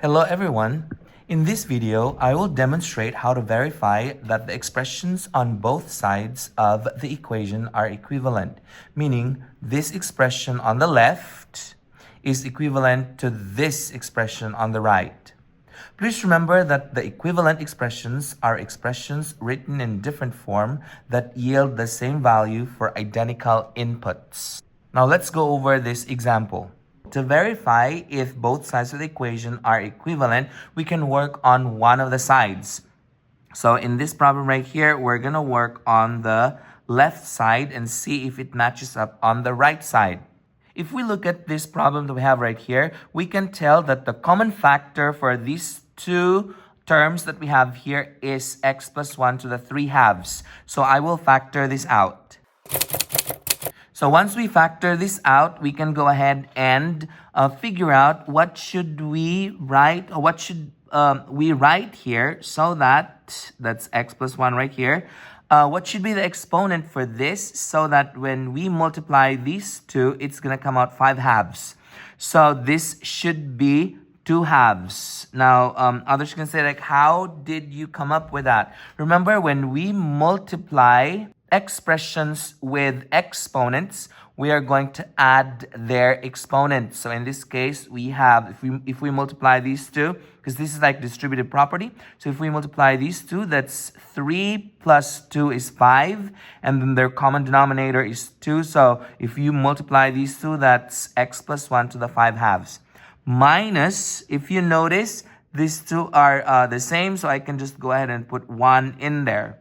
Hello everyone. In this video, I will demonstrate how to verify that the expressions on both sides of the equation are equivalent, meaning this expression on the left is equivalent to this expression on the right. Please remember that the equivalent expressions are expressions written in different form that yield the same value for identical inputs. Now let's go over this example. To verify if both sides of the equation are equivalent, we can work on one of the sides. So in this problem right here, we're going to work on the left side and see if it matches up on the right side. If we look at this problem that we have right here, we can tell that the common factor for these two terms that we have here is x plus 1 to the 3 halves. So I will factor this out. So once we factor this out, we can go ahead and figure out what should we write, or what should we write here so that's x plus 1 right here. What should be the exponent for this so that when we multiply these two, it's going to come out 5 halves. So this should be 2 halves. Now, others can say, like, how did you come up with that? Remember, when we multiply expressions with exponents, we are going to add their exponents. So in this case, we have, if we multiply these two, because this is like distributive property. So if we multiply these two, that's 3 plus 2 is 5. And then their common denominator is 2. So if you multiply these two, that's x plus 1 to the 5 halves. Minus, if you notice, these two are the same. So I can just go ahead and put 1 in there.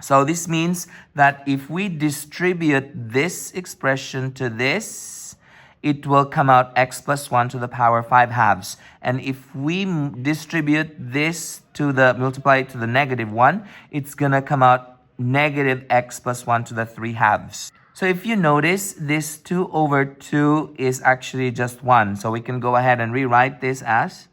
So this means that if we distribute this expression to this, it will come out x plus 1 to the power 5 halves. And if we distribute this to multiply it to the negative 1, it's going to come out negative x plus 1 to the 3 halves. So if you notice, this 2 over 2 is actually just 1. So we can go ahead and rewrite this as,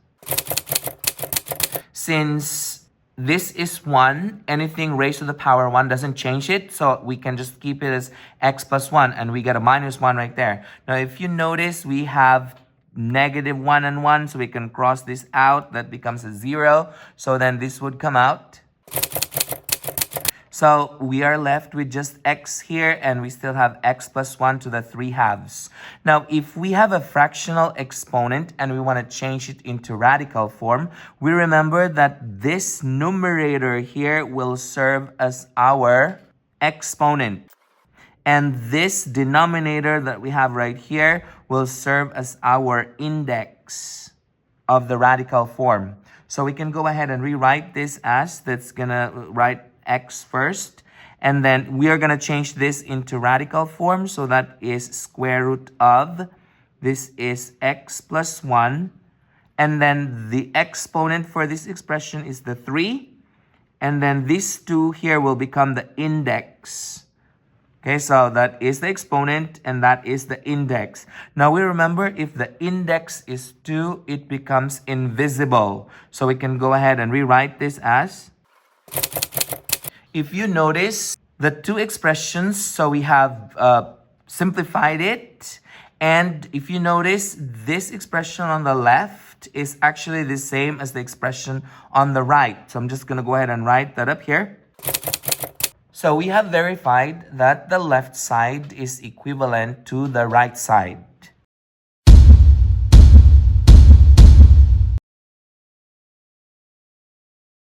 since this is 1, anything raised to the power 1 doesn't change it. So we can just keep it as x plus 1 and we get a minus 1 right there. Now, if you notice, we have negative 1 and 1. So we can cross this out. That becomes a 0. So then this would come out. So we are left with just x here, and we still have x plus 1 to the 3 halves. Now, if we have a fractional exponent and we want to change it into radical form, we remember that this numerator here will serve as our exponent. And this denominator that we have right here will serve as our index of the radical form. So we can go ahead and rewrite this as, that's going to write x first, and then we are going to change this into radical form. So that is square root of, this is x plus 1, and then the exponent for this expression is the 3, and then this 2 here will become the index. Okay, so that is the exponent and that is the index. Now we remember, if the index is 2, it becomes invisible. So we can go ahead and rewrite this as, if you notice the two expressions, so we have simplified it. And if you notice, this expression on the left is actually the same as the expression on the right. So I'm just going to go ahead and write that up here. So we have verified that the left side is equivalent to the right side.